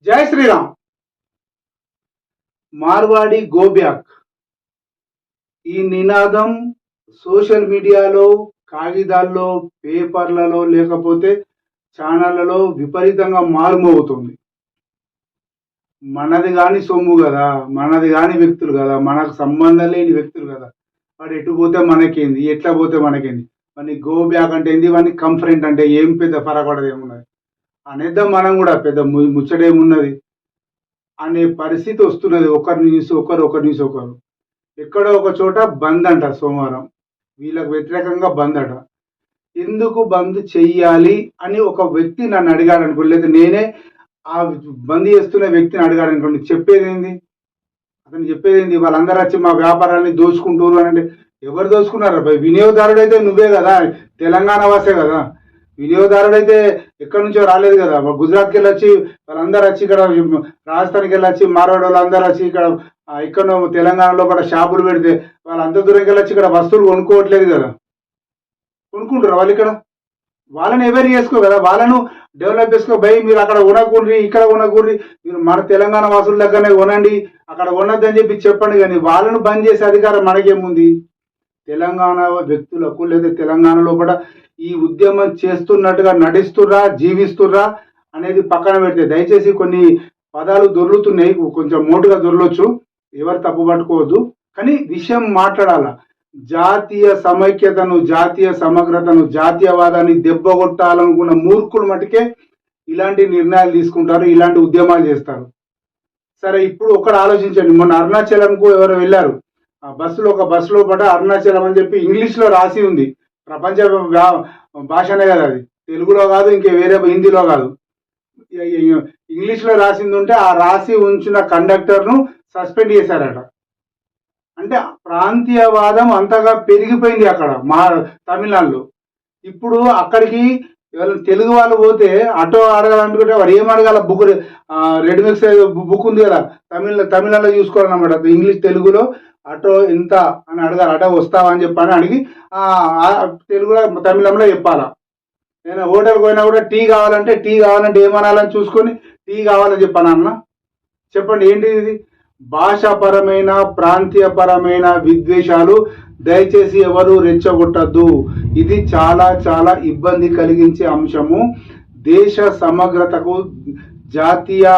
జై Sriram. Marwadi go back ఈ నినాదం సోషల్ మీడియాలో, కాగితాల్లో, పేపర్లలో లేకపోతే ఛానళ్లలో విపరీతంగా మారుమోగుతుంది. మనది కాని సొమ్ము కదా, మనది కాని వ్యక్తులు కదా, మనకు సంబంధం లేని వ్యక్తులు కదా. వాడు ఎటు పోతే మనకేంది, ఎట్లా పోతే మనకేంది, వాడిని గో బ్యాక్ అంటే ఏంది, వాడిని కంఫరెంట్ అంటే ఏం పెద్ద ఫరకపడదు ఏమున్నది అనేద్దాం. మనం కూడా పెద్ద ముచ్చటేమున్నది అనే పరిస్థితి వస్తున్నది. ఒకరిని చూసి ఒకరు ఎక్కడో ఒక చోట బంద్ అంట సోమవారం. వీళ్ళకు వ్యతిరేకంగా బంద్ అట. ఎందుకు బంద్ చెయ్యాలి అని ఒక వ్యక్తి నన్ను అడిగాడు అనుకోండి, లేదా నేనే ఆ బంద్ చేస్తున్న వ్యక్తిని అడిగాడు అనుకోండి, చెప్పేదేంది, అతను చెప్పేదేంది, వాళ్ళందరూ వచ్చి మా వ్యాపారాన్ని దోచుకుంటారు అని అంటే ఎవరు దోచుకున్నారు? వినియోగదారుడు అయితే నువ్వే కదా, తెలంగాణ వాసే కదా. వినియోగదారుడు అయితే ఎక్కడి నుంచో రాలేదు కదా. గుజరాత్కి వెళ్ళొచ్చి వాళ్ళందరూ వచ్చి ఇక్కడ రాజస్థాన్కి వెళ్ళొచ్చి మార్వాడి వాళ్ళందరూ వచ్చి ఇక్కడ తెలంగాణలో కూడా షాపులు పెడితే వాళ్ళంత దూరంకి వెళ్ళొచ్చి ఇక్కడ వస్తువులు కొనుక్కోవట్లేదు కదా. కొనుక్కుంటారు వాళ్ళు ఇక్కడ. వాళ్ళని ఎవరు చేసుకో కదా, వాళ్ళను డెవలప్ చేసుకో. భయ్ మీరు అక్కడ కొనకూర్రి, ఇక్కడ కొనకూర్రి, మీరు మన తెలంగాణ వాసుల దగ్గరనే కొనండి, అక్కడ కొనద్దని చెప్పి చెప్పండి. కానీ వాళ్ళను బంద్ చేసే అధికారం మనకేముంది? తెలంగాణ వ్యక్తులకు లేదా తెలంగాణలో కూడా ఈ ఉద్యమం చేస్తున్నట్టుగా నటిస్తుర్రా, జీవిస్తుర్రా అనేది పక్కన పెడితే, దయచేసి కొన్ని పదాలు దొర్లుతున్నాయి, కొంచెం మోటుగా దొరలొచ్చు, ఎవరు తప్పు పట్టుకోవద్దు, కానీ విషయం మాట్లాడాల. జాతీయ సమైక్యతను, జాతీయ సమగ్రతను, జాతీయవాదాన్ని దెబ్బగొట్టాలనుకున్న మూర్ఖులు మటుకే ఇలాంటి నిర్ణయాలు తీసుకుంటారు, ఇలాంటి ఉద్యమాలు చేస్తారు. సరే, ఇప్పుడు ఒకటి ఆలోచించండి. మొన్న అరుణాచలంకు ఎవరు వెళ్ళారు, ఒక బస్సులో పట అరుణాచలం అని చెప్పి ఇంగ్లీష్లో రాసి ఉంది. ప్రపంచ భాషనే కదా అది, తెలుగులో కాదు, ఇంకే వేరే హిందీలో కాదు, ఇంగ్లీష్లో రాసింది ఉంటే ఆ రాసి ఉంచిన కండక్టర్ను సస్పెండ్ చేశారట. అంటే ప్రాంతీయవాదం అంతగా పెరిగిపోయింది అక్కడ తమిళనాడులో. ఇప్పుడు అక్కడికి తెలుగు వాళ్ళు పోతే ఆటో అడగాలనుకుంటే వాడు ఏం అడగాల, బుక్ రెడ్ మిక్స్ బుక్ ఉంది కదా, తమిళనాడులో చూసుకోవాలన్నమాట. ఇంగ్లీష్ తెలుగులో ఆటో ఎంత అని అడగాలి, ఆటో వస్తావా అని చెప్పని అడిగి తెలుగులో తమిళంలో చెప్పాలా. నేను హోటల్కి పోయినా కూడా టీ కావాలంటే ఏమనాలని చూసుకొని టీ కావాలని చెప్పాను అన్న. చెప్పండి ఏంటి ఇది? భాషాపరమైన, ప్రాంతీయపరమైన విద్వేషాలు దయచేసి ఎవరు రెచ్చగొట్టద్దు. ఇది చాలా చాలా ఇబ్బంది కలిగించే అంశము. దేశ సమగ్రతకు, జాతీయ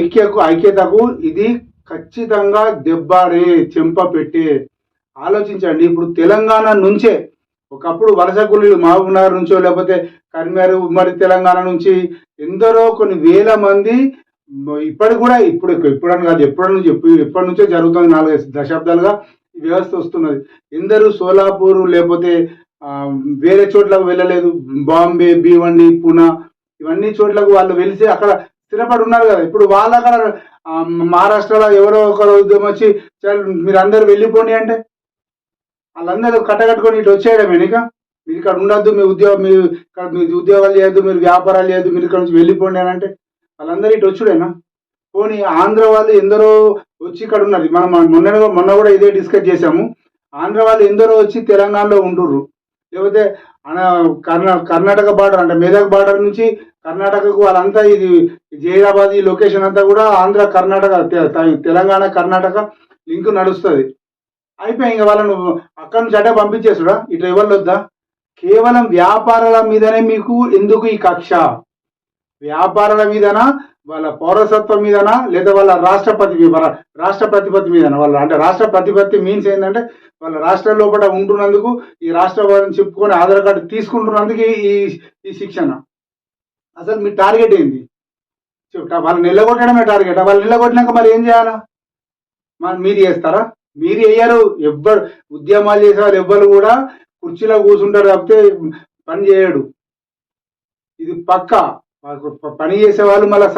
ఐక్యతకు ఇది ఖచ్చితంగా దెబ్బాడే, చెంప పెట్టే. ఆలోచించండి. ఇప్పుడు తెలంగాణ నుంచే ఒకప్పుడు వలస కూలీలు మహబూబ్నగర్ నుంచో లేకపోతే కరీంనగర్ ఉమ్మడి తెలంగాణ నుంచి ఎందరో కొన్ని వేల మంది ఇప్పటికి కూడా ఇప్పుడని కాదు, ఎప్పటి నుంచో జరుగుతుంది. 4 దశాబ్దాలుగా ఈ వ్యవస్థ వస్తున్నది. ఎందరూ సోలాపూర్ లేకపోతే వేరే చోట్లకు వెళ్ళలేదు. బాంబే, భీవండి, పూనా ఇవన్నీ చోట్లకు వాళ్ళు వెలిసి అక్కడ స్థిరపడి ఉన్నారు కదా. ఇప్పుడు వాళ్ళ అక్కడ మహారాష్ట్రలో ఎవరో ఒకరు ఉద్యమం వచ్చి మీరు అందరూ వెళ్ళిపోండి అంటే వాళ్ళందరూ కట్టకట్టుకొని ఇటు వచ్చేయడం వెనుక, మీరు ఇక్కడ ఉండొద్దు, మీ ఉద్యోగాలు చేయొద్దు, మీరు వ్యాపారాలు చేయొద్దు, మీరు ఇక్కడ నుంచి వెళ్ళిపోండి అని అంటే వాళ్ళందరూ ఇటు వచ్చుడేనా? పోనీ ఆంధ్ర వాళ్ళు ఎందరో వచ్చి ఇక్కడ ఉన్నది. మనం మొన్న కూడా ఇదే డిస్కస్ చేశాము. ఆంధ్ర వాళ్ళు ఎందరో వచ్చి తెలంగాణలో ఉంటుర్రు. లేకపోతే కర్ణాటక బార్డర్ అంటే మెదక్ బార్డర్ నుంచి కర్ణాటకకు వాళ్ళంతా ఇది జైరాబాద్ ఈ లొకేషన్ అంతా కూడా ఆంధ్ర కర్ణాటక తెలంగాణ కర్ణాటక లింక్ నడుస్తుంది. అయిపోయి ఇంకా వాళ్ళను అక్కడి నుంచి అటే పంపించేసుడా, ఇటు ఎవరు వద్దా? కేవలం వ్యాపారాల మీదనే మీకు ఎందుకు ఈ కక్ష? వ్యాపారాల మీదనా, వాళ్ళ పౌరసత్వం మీదనా, లేదా వాళ్ళ రాష్ట్ర ప్రతిపత్తి మీదనా? వాళ్ళ అంటే రాష్ట్ర ప్రతిపత్తి మీన్స్ ఏంటంటే వాళ్ళ రాష్ట్ర లోపల ఉంటున్నందుకు, ఈ రాష్ట్రవాదం చెప్పుకొని ఆధార్ కార్డు తీసుకుంటున్నందుకు ఈ శిక్షణ. అసలు మీ టార్గెట్ ఏంది? వాళ్ళు నిలగొట్టడమే టార్గెట్. వాళ్ళు నిలగొట్టినాక మరి ఏం చేయాలా? మీరు చేస్తారా? మీరు వేయరు. ఎవ్వరు ఉద్యమాలు చేసే వాళ్ళు ఎవ్వరు కూడా కుర్చీలో కూర్చుంటారు తప్పితే పని చేయడు. ఇది పక్కా. పని చేసే వాళ్ళు మళ్ళీ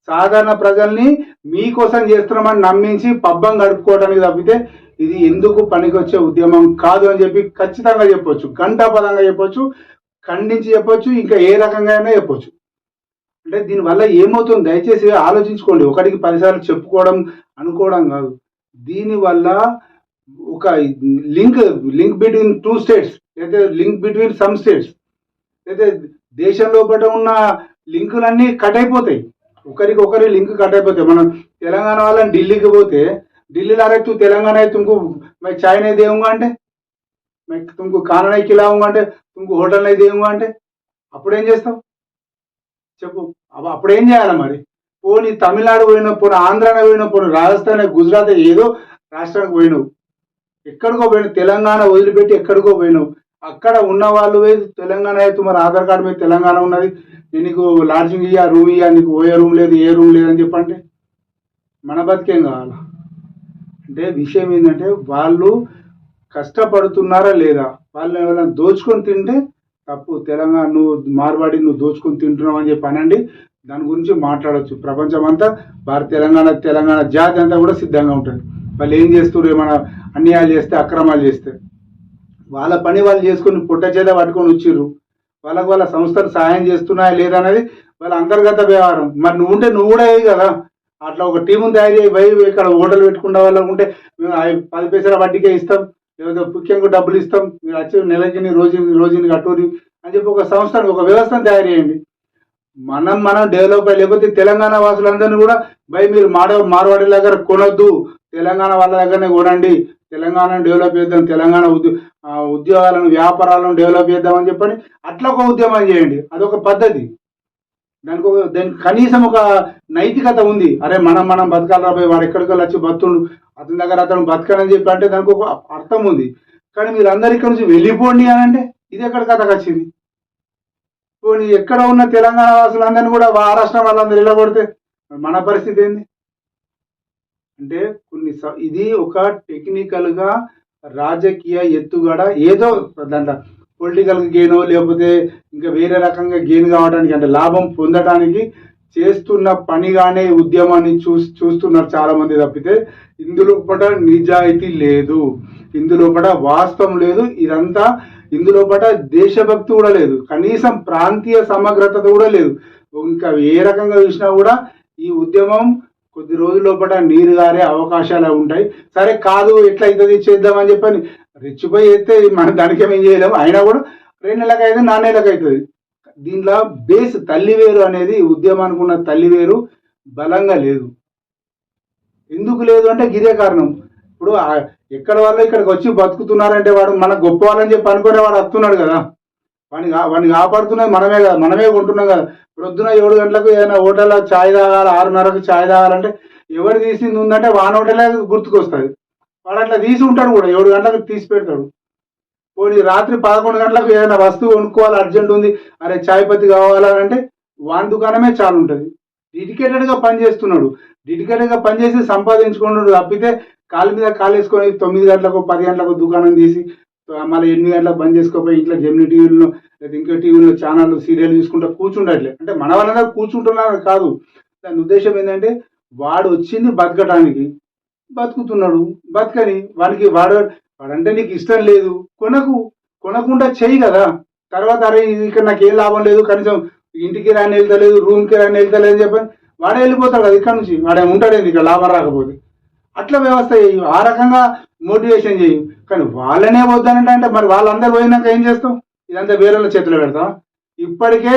సాధారణ ప్రజల్ని మీకోసం చేస్తున్నామని నమ్మించి పబ్బం గడుపుకోవడానికి తప్పితే ఇది ఎందుకు పనికొచ్చే ఉద్యమం కాదు అని చెప్పి ఖచ్చితంగా చెప్పొచ్చు, ఘంటాపదంగా చెప్పొచ్చు, ఖండించి చెప్పొచ్చు, ఇంకా ఏ రకంగా అయినా చెప్పొచ్చు. అంటే దీనివల్ల ఏమవుతుంది దయచేసి ఆలోచించుకోండి. 1కి 10 సార్లు చెప్పుకోవడం అనుకోవడం కాదు. దీనివల్ల ఒక లింక్ బిట్వీన్ 2 స్టేట్స్, లేదా లింక్ బిట్వీన్ సమ్ స్టేట్స్, లేదా దేశంలో పట్ల ఉన్న లింకులన్నీ కట్ అయిపోతాయి. ఒకరికి ఒకరి లింక్ కట్ అయిపోతే మనం తెలంగాణ వాళ్ళని ఢిల్లీకి పోతే ఢిల్లీలో అరే తూ తెలంగాణ है तुमको मैं चाय नहीं देऊंगा అంటే मैं तुमको खाना नहीं खिलाऊंगा అంటే तुमको होटल नहीं देऊंगा అంటే అప్పుడేం చేస్తావు చెప్పు అప్పుడేం చేయాలి మరి పోనీ తమిళనాడు పోయినా పోనీ ఆంధ్రానే పోయినా పోనీ రాజస్థాన్ గుజరాత్ ఏదో రాష్ట్రానికి పోయినావు ఎక్కడికో పోయినావు తెలంగాణ వదిలిపెట్టి ఎక్కడికో పోయినావు అక్కడ ఉన్న వాళ్ళు తెలంగాణ అయితే మరి ఆధార్ కార్డు మీద తెలంగాణ ఉన్నది నేను నీకు లాడ్జింగ్ ఇయ్యా రూమ్ ఇయ్యా నీకు పోయే రూమ్ లేదు ఏ రూమ్ లేదని చెప్పంటే మన బతికేం కావాలా అంటే విషయం ఏంటంటే వాళ్ళు కష్టపడుతున్నారా లేదా వాళ్ళు ఎవరైనా దోచుకొని తింటే తప్పు తెలంగాణ నువ్వు మార్వాడి నువ్వు దోచుకొని తింటున్నావు అని చెప్పి అనండి దాని గురించి మాట్లాడవచ్చు ప్రపంచం అంతా తెలంగాణ జాతి అంతా కూడా సిద్ధంగా ఉంటుంది వాళ్ళు ఏం చేస్తారు ఏమైనా అన్యాయాలు చేస్తే అక్రమాలు చేస్తే వాళ్ళ పని వాళ్ళు చేసుకుని పుట్ట చేత పట్టుకొని వచ్చిర్రు వాళ్ళకు వాళ్ళ సంస్థలు సహాయం చేస్తున్నాయా లేదా అనేది వాళ్ళ అంతర్గత వ్యవహారం మరి నువ్వు ఉంటే నువ్వు కూడా అయ్యి కదా అట్లా ఒక టీముని తయారు చేయి పోయి ఇక్కడ హోటల్ పెట్టుకున్న వాళ్ళకు ఉంటే మేము 10 పైసల వడ్డీకే ఇస్తాం లేకపోతే ముఖ్యంగా డబ్బులు ఇస్తాం మీరు వచ్చి నెలకి రోజుని కట్టూరి అని చెప్పి ఒక సంస్థను ఒక వ్యవస్థను తయారు చేయండి మనం డెవలప్ అయ్యి లేకపోతే తెలంగాణ వాసులందరినీ కూడా మీరు మార్వాడి దగ్గర కొనొద్దు తెలంగాణ వాళ్ళ దగ్గరనే కొనండి తెలంగాణను డెవలప్ చేద్దాం తెలంగాణ ఉద్యోగాలను వ్యాపారాలను డెవలప్ చేద్దామని చెప్పని అట్లా ఒక ఉద్యమం చేయండి అదొక పద్ధతి దానికి కనీసం ఒక నైతికత ఉంది అరే మనం బతకాలి పోయి వాడు ఎక్కడికి వచ్చి బతుండు అతని దగ్గర అతను బతకనని చెప్పి అంటే దానికి ఒక అర్థం ఉంది కానీ మీరు అందరు ఇక్కడ నుంచి వెళ్ళిపోండి అని అంటే ఇది ఎక్కడ కథకు వచ్చింది పోనీ ఎక్కడ ఉన్న తెలంగాణ వాసులందరినీ కూడా మహారాష్ట్ర వాళ్ళందరూ వెళ్ళగొడితే మన పరిస్థితి ఏంది అంటే ఇది ఒక టెక్నికల్గా రాజకీయ ఎత్తుగడ ఏదో దాంట్లో పొలిటికల్ గెయిన్ లేకపోతే ఇంకా వేరే రకంగా గెయిన్ కావడానికి అంటే లాభం పొందడానికి చేస్తున్న పనిగానే ఉద్యమాన్ని చూస్తున్నారు చాలా మంది తప్పితే ఇందులో నిజాయితీ లేదు ఇందులో వాస్తవం లేదు ఇదంతా ఇందులో దేశభక్తి కూడా లేదు కనీసం ప్రాంతీయ సమగ్రత కూడా లేదు ఇంకా ఏ రకంగా చూసినా కూడా ఈ ఉద్యమం కొద్ది రోజుల లోపల నీరు గారే అవకాశాలు ఉంటాయి సరే కాదు ఎట్లా అవుతుంది చేద్దామని చెప్పని రెచ్చిపోయి అయితే మనం దానికి ఏం చేయలేము అయినా కూడా 2 నెలలకు అయితే 4 నెలలకు అవుతుంది దీంట్లో బేస్ తల్లివేరు అనేది ఉద్యమానికి ఉన్న తల్లివేరు బలంగా లేదు ఎందుకు లేదు అంటే ఇదే కారణం ఇప్పుడు ఎక్కడ వాళ్ళు ఇక్కడికి వచ్చి బతుకుతున్నారంటే వాడు మన గొప్ప వాళ్ళని చెప్పి అనుకునే వాడు వస్తున్నాడు కదా వాడిని కాపాడుతున్నది మనమే కదా మనమే కొంటున్నాం కదా ప్రొద్దున 7 గంటలకు ఏదైనా హోటల్లో ఛాయ్ తాగాలి 6:30కు ఛాయ్ తాగాలంటే ఎవరు తీసింది ఉందంటే వాన హోటలే గుర్తుకొస్తుంది వాడు అట్లా తీసి ఉంటాడు కూడా 7 గంటలకు తీసి పెడతాడు పోనీ రాత్రి 11 గంటలకు ఏదైనా వస్తువు కొనుక్కోవాలి అర్జెంట్ ఉంది అరే ఛాయ్ పత్తి కావాలంటే వాని దుకాణమే చాలా ఉంటుంది డెడికేటెడ్గా పనిచేస్తున్నాడు డెడికేటెడ్గా పనిచేసి సంపాదించుకున్నాడు తప్పితే కాలు మీద కాలేసుకొని 9 గంటలకు 10 గంటలకు దుకాణం తీసి మళ్ళీ 8 గంటలకు బంద్ చేసుకోపోయి ఇంట్లో జెమిని టీవీలో లేదా ఇంకో టీవీలో ఛానల్ సీరియల్ చూసుకుంటూ కూర్చుండట్లే అంటే మన వాళ్ళందరూ కూర్చుంటున్నారు కాదు దాని ఉద్దేశం ఏంటంటే వాడు వచ్చింది బతకడానికి బతుకుతున్నాడు బతకని వాడంటే నీకు ఇష్టం లేదు కొనకుండా చెయ్యి కదా తర్వాత అరే ఇక్కడ నాకు ఏం లాభం లేదు కనీసం ఇంటికి రాని వెళ్తలేదు రూమ్కి రాని వెళ్తలేదు అని చెప్పని వాడే వెళ్ళిపోతాడు కదా ఇక్కడ నుంచి వాడే ఉంటాడేది ఇక్కడ లాభం రాకపోతే అట్లా వ్యవస్థ చేయు ఆ రకంగా మోటివేషన్ చేయు కానీ వాళ్ళనే వద్దానంటే అంటే మరి వాళ్ళందరూ పోయినాక ఏం చేస్తాం ఇదంతా వేరే చేతిలో పెడతాం ఇప్పటికే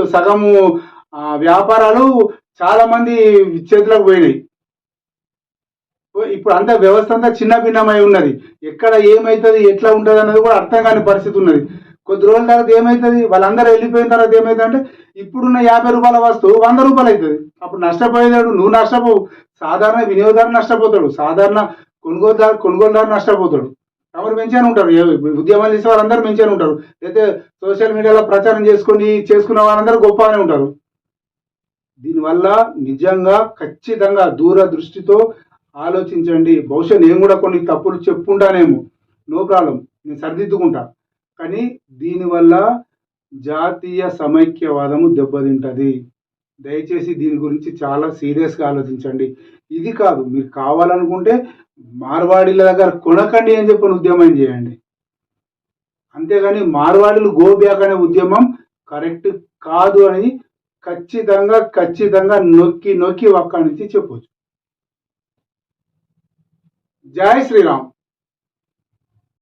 సగము వ్యాపారాలు చాలా మంది చేతులకు పోయినాయి ఇప్పుడు అంతా వ్యవస్థ అంతా చిన్న భిన్నమై ఉన్నది ఎక్కడ ఏమవుతుంది ఎట్లా ఉంటుంది అన్నది కూడా అర్థం కాని పరిస్థితి ఉన్నది కొద్ది రోజుల తర్వాత ఏమవుతుంది వాళ్ళందరూ వెళ్ళిపోయిన తర్వాత ఏమవుతుంది అంటే ఇప్పుడున్న 50 రూపాయల వస్తువు 100 రూపాయలు అవుతుంది అప్పుడు నష్టపోయేదాడు నువ్వు నష్టపోవు సాధారణ వినియోగదారు నష్టపోతాడు సాధారణ కొనుగోలుదారు నష్టపోతాడు ఎవరు పెంచాను ఉంటారు ఉద్యమాలు చేసే వాళ్ళందరూ పెంచాను ఉంటారు అయితే సోషల్ మీడియాలో ప్రచారం చేసుకున్న వాళ్ళందరూ గొప్పగానే ఉంటారు దీనివల్ల నిజంగా ఖచ్చితంగా దూరదృష్టితో ఆలోచించండి బహుశా నేను కూడా కొన్ని తప్పులు చెప్పుకుంటానేమో నో ప్రాబ్లం నేను సరిదిద్దుకుంటా కానీ దీనివల్ల జాతీయ సమైక్యవాదము దెబ్బతింటది దయచేసి దీని గురించి చాలా సీరియస్గా ఆలోచించండి ఇది కాదు మీరు కావాలనుకుంటే మార్వాడీల దగ్గర కొనకండి అని చెప్పిన ఉద్యమం చేయండి అంతేగాని మార్వాడీలు గో బ్యాక్ అనే ఉద్యమం కరెక్ట్ కాదు అని ఖచ్చితంగా నొక్కి ఒక్క నుంచి చెప్పొచ్చు జై శ్రీరామ్